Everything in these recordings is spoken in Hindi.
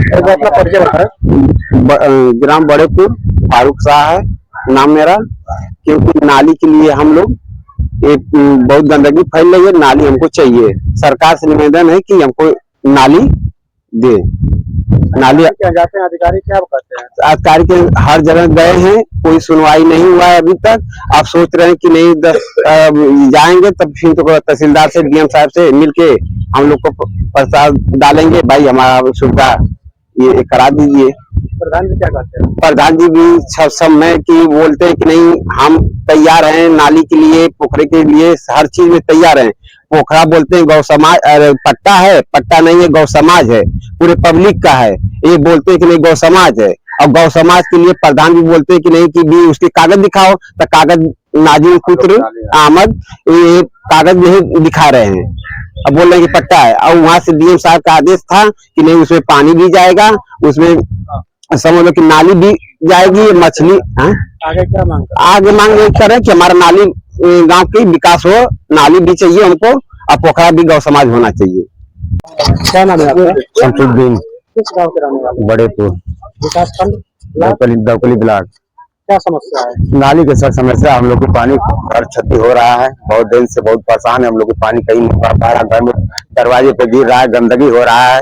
अपना परिचय बताएं। ग्राम बड़ेपुर, फारूक शाह है नाम मेरा। क्योंकि नाली के लिए हम लोग बहुत गंदगी फैल रही है, नाली हमको चाहिए। सरकार से निवेदन है कि हमको नाली दे। नाली क्या जाते हैं अधिकारी, क्या कहते हैं? अधिकारी के हर जगह गए हैं, कोई सुनवाई नहीं हुआ है अभी तक। आप सोच रहे हैं कि नहीं जाएंगे तब फिर तो तहसीलदार से, डीएम साहब से मिलके हम लोग को प्रस्ताव डालेंगे, भाई हमारा सुविधा ये करा दीजिए। प्रधान जी क्या कहते हैं? प्रधान जी भी सब में कि बोलते हैं कि नहीं हम तैयार हैं नाली के लिए, पोखरे के लिए, हर चीज में तैयार हैं। पोखरा बोलते हैं गौ समाज, पट्टा है, पट्टा नहीं है, गौ समाज है, पूरे पब्लिक का है। ये बोलते हैं कि नहीं गौ समाज है, और गौ समाज के लिए प्रधान भी बोलते हैं कि नहीं कि भी उसके कागज दिखाओ, तो कागज नाजिम पुत्र अहमद ये कागज नहीं दिखा रहे हैं। अब बोल रहे हैं कि पट्टा है, और वहां से डीएम साहब का आदेश था कि नहीं उसमें पानी भी जाएगा, उसमें समझ लो कि नाली भी जाएगी, मछली। आगे क्या मांग आगे मांग करें कि हमारा नाली गांव की विकास हो, नाली भी चाहिए हमको, और पोखरा भी गौ समाज होना चाहिए। क्या नाम है आपका? शमसुद्दीन, किस गांव के रहने वाले? बड़ेपुर, विकास खंड दौकली ब्लॉक। क्या समस्या है? नाली के साथ समस्या, हम लोग को पानी हर क्षति हो रहा है, बहुत दिन से बहुत परेशान है हम लोग को। पानी कहीं नहीं पा रहा, घर में दरवाजे पे गिर रहा है, गंदगी हो रहा है।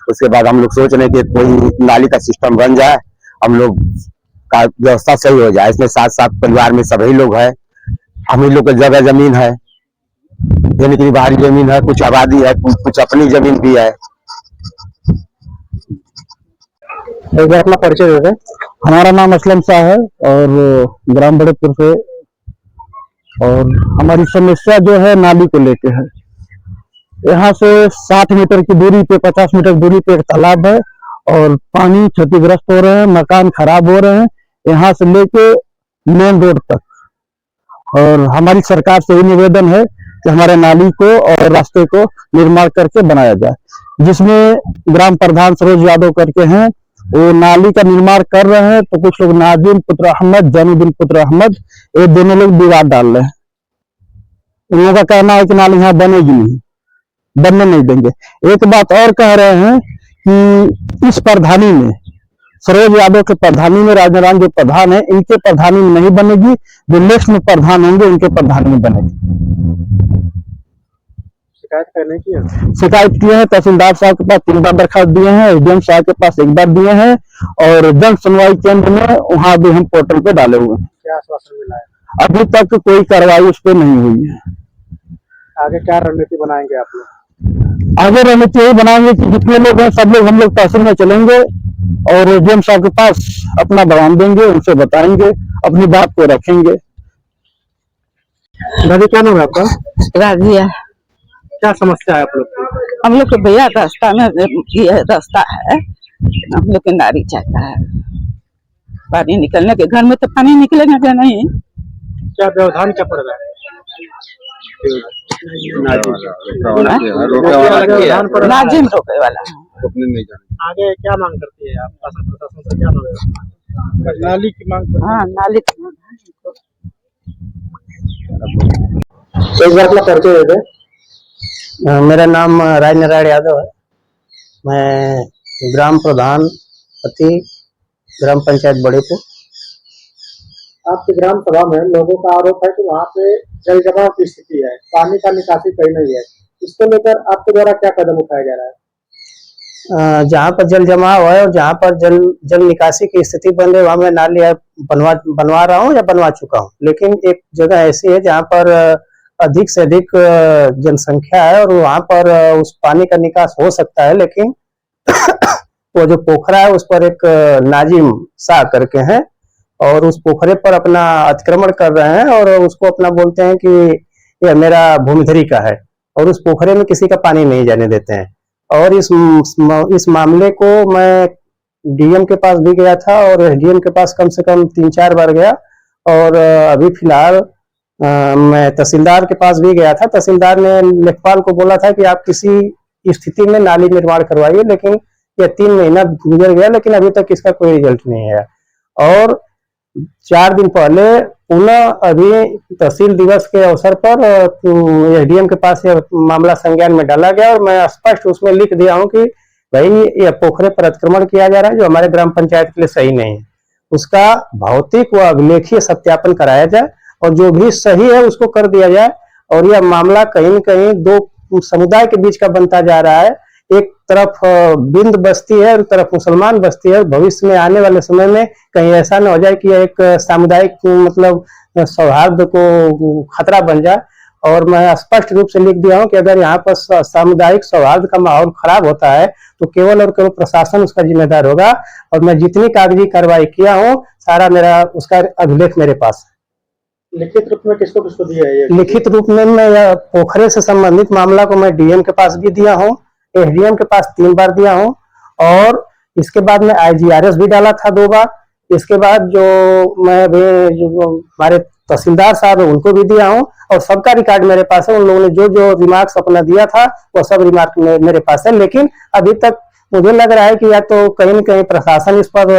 उसके बाद हम लोग सोच रहे कि कोई नाली का सिस्टम बन जाए, हम लोग का व्यवस्था सही हो जाए। इसमें 7 परिवार में सभी लोग है, हम ही लोग की जगह जमीन है, यानी कि बाहरी जमीन है, कुछ आबादी है, कुछ अपनी जमीन भी है। एक बार अपना परिचय दे दें। हमारा नाम असलम शाह है और ग्राम बड़ेपुर से, और हमारी समस्या जो है नाली को लेके है। यहाँ से 60 मीटर की दूरी पे, 50 मीटर दूरी पे एक तालाब है, और पानी क्षतिग्रस्त हो रहे हैं, मकान खराब हो रहे हैं यहाँ से लेके मेन रोड तक। और हमारी सरकार से ही निवेदन है कि हमारे नाली को और रास्ते को निर्माण करके बनाया जाए, जिसमें ग्राम प्रधान सरोज यादव करके हैं, वो नाली का निर्माण कर रहे हैं। तो कुछ लोग नाजिम पुत्र अहमद, जैनुद्दीन पुत्र अहमद, ये दोनों लोग विवाद डाल रहे हैं। उन लोगों का कहना है कि नाली यहाँ बनेगी नहीं, बनने नहीं देंगे। एक बात और कह रहे हैं कि इस प्रधानी में, सरोज यादव के प्रधानी में, राजनारायण जो प्रधान है, इनके प्रधानी में नहीं बनेगी, जो नेक्स्ट में प्रधान होंगे उनके प्रधानी में बनेगी। शिकायत करने की है? शिकायत किए हैं, तहसीलदार साहब के पास 3 बार दरखास्त दिए हैं, एसडीएम साहब के पास 1 बार दिए हैं, और जन सुनवाई केंद्र में वहां भी हम पोर्टल पे डाले हुए हैं। क्या आश्वासन मिला है? अभी तक कोई कार्रवाई उस पर नहीं हुई है। आगे क्या रणनीति बनाएंगे आप लोग? आगे रणनीति यही बनाएंगे कि जितने लोग हैं सब लोग हम लोग तहसील में चलेंगे और एसडीएम साहब के पास अपना बयान देंगे, उनसे बताएंगे, अपनी बात को रखेंगे। दादी क्या नाम है आपका? राजिया। क्या समस्या है आप लोग की? हम लोग को भैया रास्ता में ये रास्ता है, हम लोग को नाली चाहता है। पानी निकलने के, घर में तो पानी निकलेगा क्या नहीं? क्या व्यवधान क्या पड़ रहा है? नाजिम रोके वाला। आगे क्या मांग करती है आप शासन प्रशासन से? क्या मांग? नाली की मांग। हाँ, नाली की मांग। एक बार अपना परिचय दे दें। मेरा नाम राजनारायण यादव है, मैं ग्राम प्रधान पति ग्राम पंचायत बड़ेपुर। आपके ग्राम सभा में लोगों का आरोप है कि वहाँ पे जल जमाव की स्थिति है, पानी का निकासी कहीं नहीं है। इसको लेकर आपके द्वारा क्या कदम उठाया जा रहा है? जहाँ पर जल जमाव है और जहाँ पर जल निकासी की स्थिति बन रही है, वहाँ मैं नाली बनवा रहा हूँ या बनवा चुका हूँ। लेकिन एक जगह ऐसी है जहाँ पर अधिक से अधिक जनसंख्या है और वहाँ पर उस पानी का निकास हो सकता है, लेकिन वो जो पोखरा है उस पर एक नाजिम शाह करके हैं और उस पोखरे पर अपना अतिक्रमण कर रहे हैं और उसको अपना बोलते हैं कि यह मेरा भूमिधरी का है, और उस पोखरे में किसी का पानी नहीं जाने देते हैं। और इस मामले को मैं डीएम के पास भी गया था और एसडीएम के पास कम से कम 3-4 बार गया, और अभी फिलहाल मैं तहसीलदार के पास भी गया था। तहसीलदार ने लेखपाल को बोला था कि आप किसी स्थिति में नाली निर्माण करवाइए, लेकिन यह 3 महीना गुजर गया, लेकिन अभी तक इसका कोई रिजल्ट नहीं है। और 4 दिन पहले पुनः अभी तहसील दिवस के अवसर पर एसडीएम के पास यह मामला संज्ञान में डाला गया और मैं स्पष्ट उसमें लिख दिया हूं कि भाई ये पोखरे पर अतिक्रमण किया जा रहा है जो हमारे ग्राम पंचायत के लिए सही नहीं है, उसका भौतिक व अभिलेखीय सत्यापन कराया जाए और जो भी सही है उसको कर दिया जाए। और यह मामला कहीं न कहीं दो समुदाय के बीच का बनता जा रहा है। एक तरफ बिंद बस्ती है और एक तरफ मुसलमान बस्ती है। भविष्य में आने वाले समय में कहीं ऐसा न हो जाए कि एक सामुदायिक मतलब सौहार्द को खतरा बन जाए। और मैं स्पष्ट रूप से लिख दिया हूं कि अगर यहाँ पर सामुदायिक सौहार्द का माहौल खराब होता है तो केवल और केवल प्रशासन उसका जिम्मेदार होगा। और मैं जितनी कागजी कार्रवाई किया हूँ सारा मेरा उसका अभिलेख मेरे पास है। लिखित रूप में किसको किसको दिया है ये? लिखित रूप में मैं पोखरे से संबंधित मामला को मैं डीएम के पास भी दिया हूँ, एसडीएम के पास 3 बार दिया हूँ और इसके बाद में आईजीआरएस भी डाला था 2 बार। इसके बाद जो मैं जो हमारे तहसीलदार साहब है उनको भी दिया हूँ और सबका रिकॉर्ड मेरे पास है। उन लोगों ने जो जो रिमार्क्स अपना दिया था वो सब रिमार्क मेरे पास है। लेकिन अभी तक मुझे लग रहा है कि या तो कहीं न कहीं प्रशासन इस पर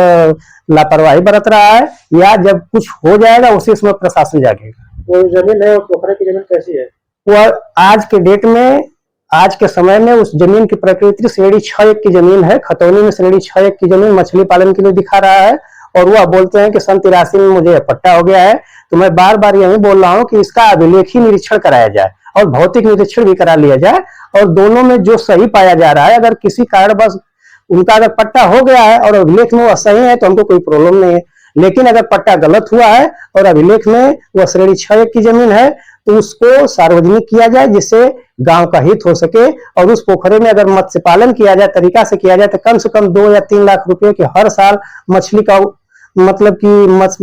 लापरवाही बरत रहा है या जब कुछ हो जाएगा उसी समय प्रशासन जागेगा। वो जमीन है, पोखरे की जमीन कैसी है? वो आज के डेट में, आज के समय में उस जमीन की प्रकृति श्रेणी 6 की जमीन है। खतौनी में श्रेणी 6 की जमीन मछली पालन के लिए दिखा रहा है और वह बोलते हैं कि सन 83 में मुझे पट्टा हो गया है। तो मैं बार बार यही बोल रहा हूँ कि इसका अभिलेखी निरीक्षण कराया जाए और भौतिक निरीक्षण भी करा लिया जाए और दोनों में जो सही पाया जा रहा है, अगर किसी कारणवश उनका अगर पट्टा हो गया है और अभिलेख में वह सही है तो हमको कोई प्रॉब्लम नहीं है। लेकिन अगर पट्टा गलत हुआ है और अभिलेख में वह श्रेणी 6 की जमीन है तो उसको सार्वजनिक किया जाए जिससे गांव का हित हो सके। और उस पोखरे में अगर मत्स्य पालन किया जाए, तरीका से किया जाए तो कम से कम 2 या 3 लाख रुपए की हर साल मछली का मतलब कि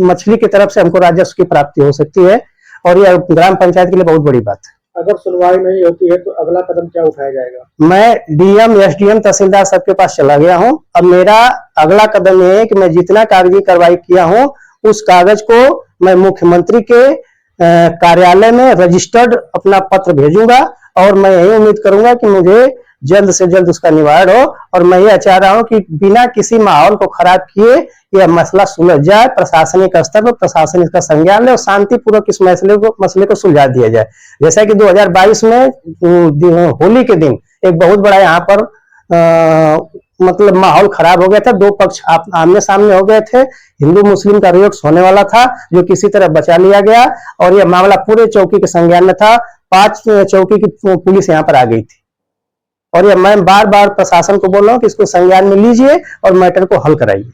मछली की तरफ से हमको राजस्व की प्राप्ति हो सकती है और यह ग्राम पंचायत के लिए बहुत बड़ी बात है। अगर सुनवाई नहीं होती है तो अगला कदम क्या उठाया जाएगा? मैं डीएम, एसडीएम, तहसीलदार सबके पास चला गया हूं। अब मेरा अगला कदम यह है कि मैं जितना कागजी कार्रवाई किया हूं उस कागज को मैं मुख्यमंत्री के कार्यालय में रजिस्टर्ड अपना पत्र भेजूंगा और मैं यही उम्मीद करूंगा कि मुझे जल्द से जल्द उसका निवारण हो। और मैं यह चाह रहा हूं कि बिना किसी माहौल को खराब किए यह मसला सुलझ जाए, प्रशासनिक स्तर पर प्रशासन इसका संज्ञान ले और शांतिपूर्वक इस मसले को सुलझा दिया जाए। जैसा कि 2022 में होली के दिन एक बहुत बड़ा यहाँ पर मतलब माहौल खराब हो गया था। 2 पक्ष आमने सामने हो गए थे, हिंदू मुस्लिम का रियोट्स होने वाला था जो किसी तरह बचा लिया गया और यह मामला पूरे चौकी के संज्ञान में था। 5 चौकी की पुलिस यहाँ पर आ गई थी और यह मैं बार बार प्रशासन को बोल रहा हूँ कि इसको संज्ञान में लीजिए और मैटर को हल कराइए।